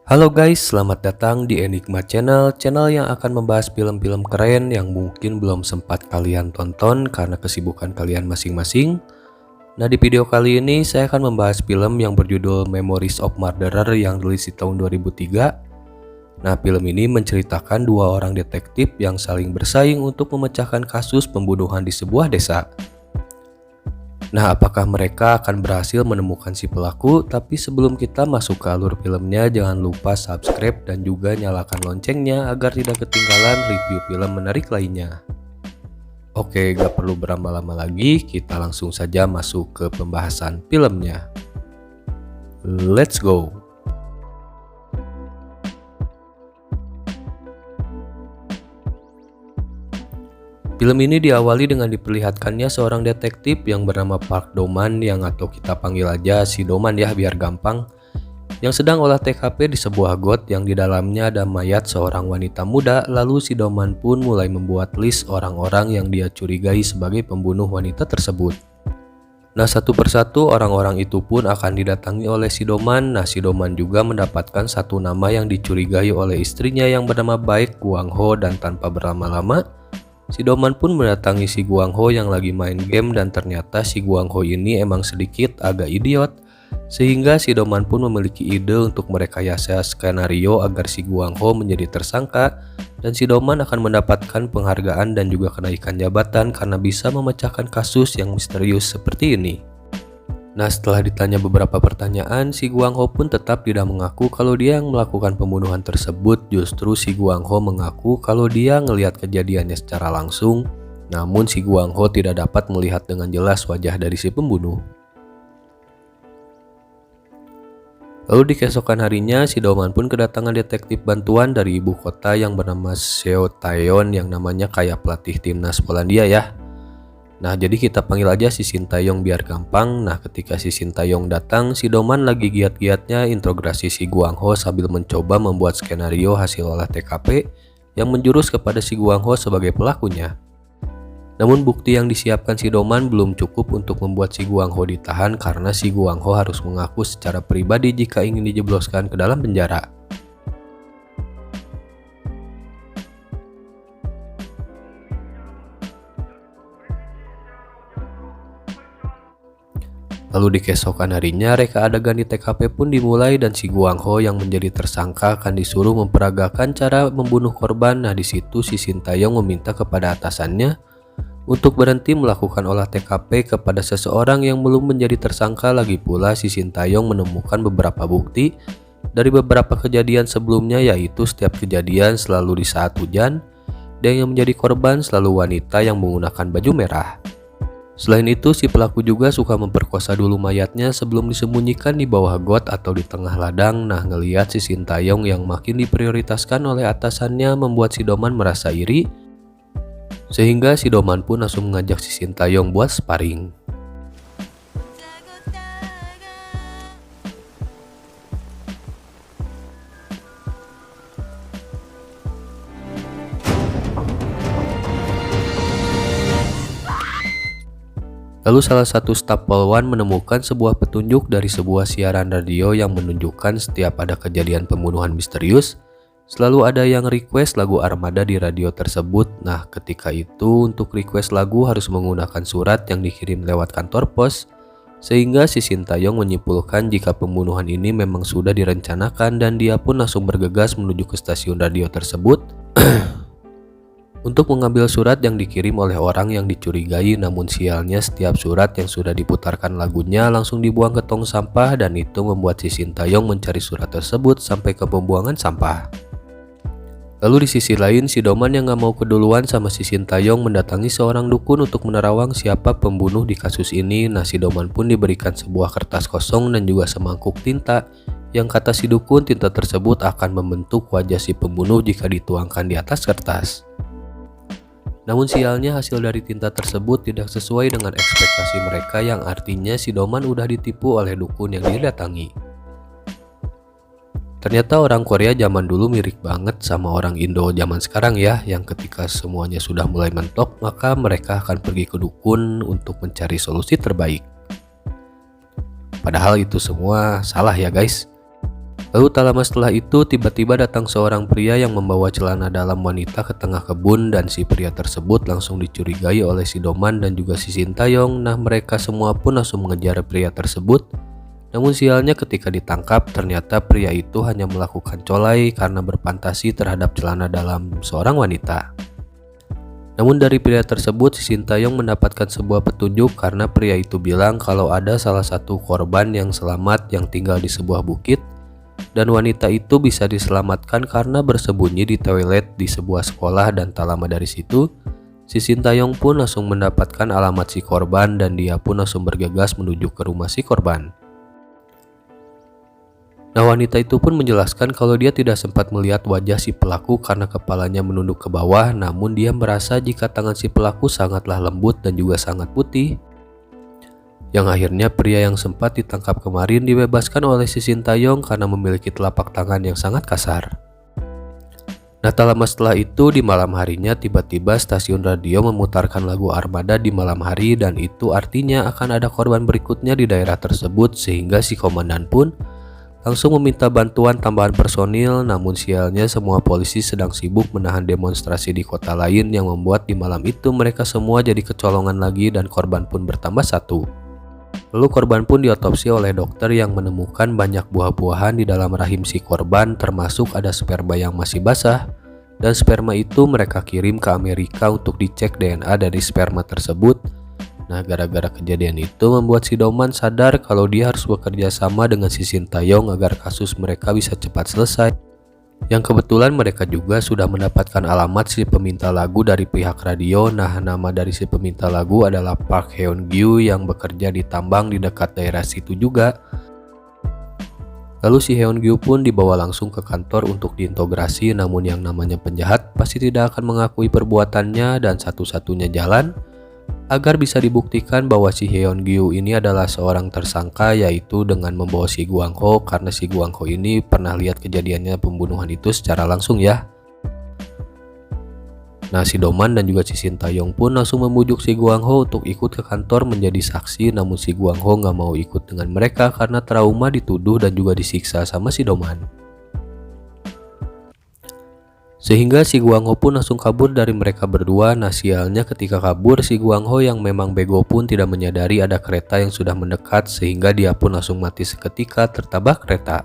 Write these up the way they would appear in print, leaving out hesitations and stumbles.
Halo guys, selamat datang di Enigma Channel, channel yang akan membahas film-film keren yang mungkin belum sempat kalian tonton karena kesibukan kalian masing-masing. Nah, di video kali ini saya akan membahas film yang berjudul Memories of Murderer yang rilis di tahun 2003. Nah, film ini menceritakan dua orang detektif yang saling bersaing untuk memecahkan kasus pembunuhan di sebuah desa. Nah, apakah mereka akan berhasil menemukan si pelaku? Tapi sebelum kita masuk ke alur filmnya, jangan lupa subscribe dan juga nyalakan loncengnya agar tidak ketinggalan review film menarik lainnya. Oke, gak perlu berlama-lama lagi, kita langsung saja masuk ke pembahasan filmnya. Let's go! Film ini diawali dengan diperlihatkannya seorang detektif yang bernama Park Do-man yang atau kita panggil aja si Do-man ya biar gampang, yang sedang olah TKP di sebuah got yang di dalamnya ada mayat seorang wanita muda. Lalu si Do-man pun mulai membuat list orang-orang yang dia curigai sebagai pembunuh wanita tersebut. Nah, satu persatu orang-orang itu pun akan didatangi oleh si Do-man. Nah, si Do-man juga mendapatkan satu nama yang dicurigai oleh istrinya yang bernama Baek Guang Ho, dan tanpa berlama-lama si Do-man pun mendatangi si Guang Ho yang lagi main game, dan ternyata si Guang Ho ini emang sedikit agak idiot, sehingga si Do-man pun memiliki ide untuk merekayasa skenario agar si Guang Ho menjadi tersangka, dan si Do-man akan mendapatkan penghargaan dan juga kenaikan jabatan karena bisa memecahkan kasus yang misterius seperti ini. Nah, setelah ditanya beberapa pertanyaan, si Guang Ho pun tetap tidak mengaku kalau dia yang melakukan pembunuhan tersebut. Justru si Guang Ho mengaku kalau dia ngelihat kejadiannya secara langsung, namun si Guang Ho tidak dapat melihat dengan jelas wajah dari si pembunuh. Lalu di keesokan harinya, si Do-man pun kedatangan detektif bantuan dari ibu kota yang bernama Seo Taeyeon, yang namanya kayak pelatih timnas Polandia ya. Nah, jadi kita panggil aja si Shin Tae-yong biar gampang. Nah, ketika si Shin Tae-yong datang, si Do-man lagi giat-giatnya interogasi si Guang Ho sambil mencoba membuat skenario hasil olah TKP yang menjurus kepada si Guang Ho sebagai pelakunya. Namun bukti yang disiapkan si Do-man belum cukup untuk membuat si Guang Ho ditahan karena si Guang Ho harus mengaku secara pribadi jika ingin dijebloskan ke dalam penjara. Lalu di keesokan harinya, reka adegan di TKP pun dimulai dan si Guang Ho yang menjadi tersangka akan disuruh memperagakan cara membunuh korban. Nah, di situ si Shin Tae-yong meminta kepada atasannya untuk berhenti melakukan olah TKP kepada seseorang yang belum menjadi tersangka. Lagi pula si Shin Tae-yong menemukan beberapa bukti dari beberapa kejadian sebelumnya, yaitu setiap kejadian selalu di saat hujan dan yang menjadi korban selalu wanita yang menggunakan baju merah. Selain itu, si pelaku juga suka memperkosa dulu mayatnya sebelum disembunyikan di bawah got atau di tengah ladang. Nah, ngelihat si Shin Tae-yong yang makin diprioritaskan oleh atasannya membuat si Do-man merasa iri, sehingga si Do-man pun langsung mengajak si Shin Tae-yong buat sparring. Lalu salah satu staf polwan menemukan sebuah petunjuk dari sebuah siaran radio yang menunjukkan setiap ada kejadian pembunuhan misterius, selalu ada yang request lagu Armada di radio tersebut. Nah, ketika itu untuk request lagu harus menggunakan surat yang dikirim lewat kantor pos, sehingga si Shin Tae-yong menyimpulkan jika pembunuhan ini memang sudah direncanakan, dan dia pun langsung bergegas menuju ke stasiun radio tersebut untuk mengambil surat yang dikirim oleh orang yang dicurigai. Namun sialnya setiap surat yang sudah diputarkan lagunya langsung dibuang ke tong sampah, dan itu membuat si Shin Tae-yong mencari surat tersebut sampai ke pembuangan sampah. Lalu di sisi lain, si Do-man yang gak mau keduluan sama si Shin Tae-yong mendatangi seorang dukun untuk menerawang siapa pembunuh di kasus ini. Nah, si Do-man pun diberikan sebuah kertas kosong dan juga semangkuk tinta yang kata si dukun tinta tersebut akan membentuk wajah si pembunuh jika dituangkan di atas kertas. Namun sialnya hasil dari tinta tersebut tidak sesuai dengan ekspektasi mereka, yang artinya si Do-man udah ditipu oleh dukun yang didatangi. Ternyata orang Korea zaman dulu mirip banget sama orang Indo zaman sekarang ya, yang ketika semuanya sudah mulai mentok maka mereka akan pergi ke dukun untuk mencari solusi terbaik. Padahal itu semua salah ya guys. Lalu tak lama setelah itu tiba-tiba datang seorang pria yang membawa celana dalam wanita ke tengah kebun, dan si pria tersebut langsung dicurigai oleh si Doman dan juga si Sintayong. Nah, mereka semua pun langsung mengejar pria tersebut. Namun sialnya ketika ditangkap ternyata pria itu hanya melakukan colai karena berfantasi terhadap celana dalam seorang wanita. Namun dari pria tersebut si Sintayong mendapatkan sebuah petunjuk karena pria itu bilang kalau ada salah satu korban yang selamat yang tinggal di sebuah bukit, dan wanita itu bisa diselamatkan karena bersembunyi di toilet di sebuah sekolah. Dan tak lama dari situ si Sintayong pun langsung mendapatkan alamat si korban dan dia pun langsung bergegas menuju ke rumah si korban. Nah, wanita itu pun menjelaskan kalau dia tidak sempat melihat wajah si pelaku karena kepalanya menunduk ke bawah, namun dia merasa jika tangan si pelaku sangatlah lembut dan juga sangat putih. Yang akhirnya pria yang sempat ditangkap kemarin dibebaskan oleh si Sintayong karena memiliki telapak tangan yang sangat kasar. Nah, tak lama setelah itu di malam harinya tiba-tiba stasiun radio memutarkan lagu Armada di malam hari, dan itu artinya akan ada korban berikutnya di daerah tersebut, sehingga si komandan pun langsung meminta bantuan tambahan personil. Namun sialnya semua polisi sedang sibuk menahan demonstrasi di kota lain yang membuat di malam itu mereka semua jadi kecolongan lagi dan korban pun bertambah satu. Lalu korban pun diotopsi oleh dokter yang menemukan banyak buah-buahan di dalam rahim si korban, termasuk ada sperma yang masih basah, dan sperma itu mereka kirim ke Amerika untuk dicek DNA dari sperma tersebut. Nah, gara-gara kejadian itu membuat si Doman sadar kalau dia harus bekerja sama dengan si Sintayong agar kasus mereka bisa cepat selesai. Yang kebetulan mereka juga sudah mendapatkan alamat si peminta lagu dari pihak radio. Nah, nama dari si peminta lagu adalah Park Heon-gyu yang bekerja di tambang di dekat daerah situ juga. Lalu si Heon-gyu pun dibawa langsung ke kantor untuk diintegrasi, namun yang namanya penjahat pasti tidak akan mengakui perbuatannya, dan satu-satunya jalan agar bisa dibuktikan bahwa si Heon-gyu ini adalah seorang tersangka yaitu dengan membawa si Guang-ho, karena si Guang-ho ini pernah lihat kejadiannya pembunuhan itu secara langsung ya. Nah, si Doman dan juga si Sintayong pun langsung membujuk si Guang-ho untuk ikut ke kantor menjadi saksi, namun si Guang-ho nggak mau ikut dengan mereka karena trauma dituduh dan juga disiksa sama si Doman. Sehingga si Guang-ho pun langsung kabur dari mereka berdua. Nah, sialnya ketika kabur si Guang-ho yang memang bego pun tidak menyadari ada kereta yang sudah mendekat, sehingga dia pun langsung mati seketika tertabrak kereta.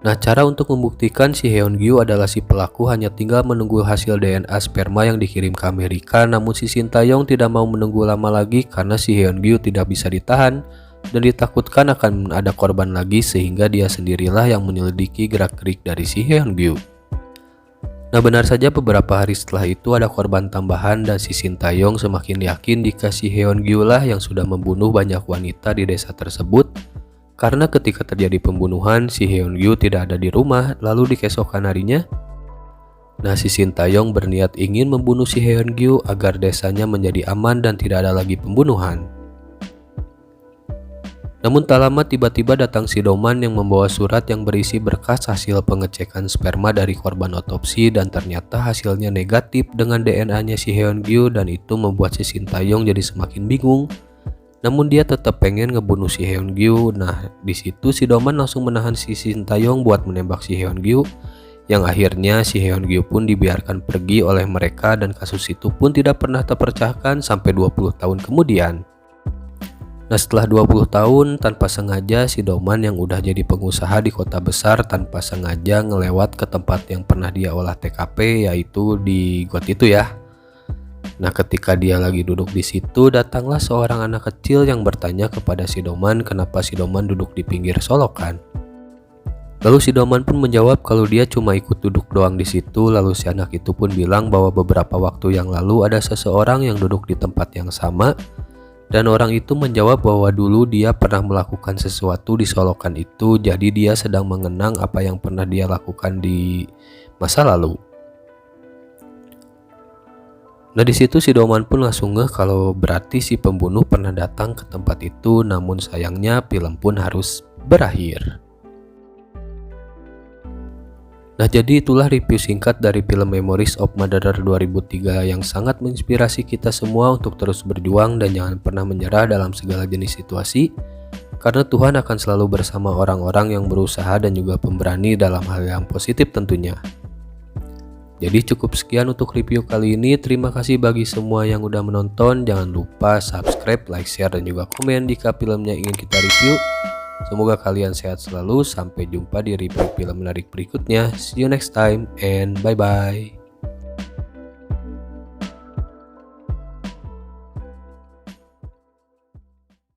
Nah, cara untuk membuktikan si Heon-gyu adalah si pelaku hanya tinggal menunggu hasil DNA sperma yang dikirim ke Amerika, namun si Sintayong tidak mau menunggu lama lagi karena si Heon-gyu tidak bisa ditahan dan ditakutkan akan ada korban lagi, sehingga dia sendirilah yang menyelidiki gerak-gerik dari si Heon-gyu. Nah, benar saja beberapa hari setelah itu ada korban tambahan dan si Sintayong semakin yakin jika si Heon-gyu lah yang sudah membunuh banyak wanita di desa tersebut. Karena ketika terjadi pembunuhan si Heon-gyu tidak ada di rumah, lalu di keesokan harinya nah si Sintayong berniat ingin membunuh si Heon-gyu agar desanya menjadi aman dan tidak ada lagi pembunuhan. Namun tak lama tiba-tiba datang si Doman yang membawa surat yang berisi berkas hasil pengecekan sperma dari korban otopsi, dan ternyata hasilnya negatif dengan DNA-nya si Heon-gyu, dan itu membuat si Sintayong jadi semakin bingung. Namun dia tetap pengen ngebunuh si Heon-gyu. Nah, di situ si Doman langsung menahan si Sintayong buat menembak si Heon-gyu, yang akhirnya si Heon-gyu pun dibiarkan pergi oleh mereka dan kasus itu pun tidak pernah terpecahkan sampai 20 tahun kemudian. Nah, setelah 20 tahun tanpa sengaja si Doman yang udah jadi pengusaha di kota besar tanpa sengaja ngelewat ke tempat yang pernah dia olah TKP, yaitu di got itu ya. Nah, ketika dia lagi duduk di situ, datanglah seorang anak kecil yang bertanya kepada si Doman kenapa si Doman duduk di pinggir solokan. Lalu si Doman pun menjawab kalau dia cuma ikut duduk doang di situ. Lalu si anak itu pun bilang bahwa beberapa waktu yang lalu ada seseorang yang duduk di tempat yang sama. Dan orang itu menjawab bahwa dulu dia pernah melakukan sesuatu di solokan itu, jadi dia sedang mengenang apa yang pernah dia lakukan di masa lalu. Nah, di situ si Doman pun langsung ngeh kalau berarti si pembunuh pernah datang ke tempat itu, namun sayangnya film pun harus berakhir. Nah, jadi itulah review singkat dari film Memories of Murderer 2003 yang sangat menginspirasi kita semua untuk terus berjuang dan jangan pernah menyerah dalam segala jenis situasi. Karena Tuhan akan selalu bersama orang-orang yang berusaha dan juga pemberani dalam hal yang positif tentunya. Jadi cukup sekian untuk review kali ini. Terima kasih bagi semua yang udah menonton. Jangan lupa subscribe, like, share, dan juga komen jika filmnya ingin kita review. Semoga kalian sehat selalu. Sampai jumpa di review film menarik berikutnya. See you next time and bye-bye.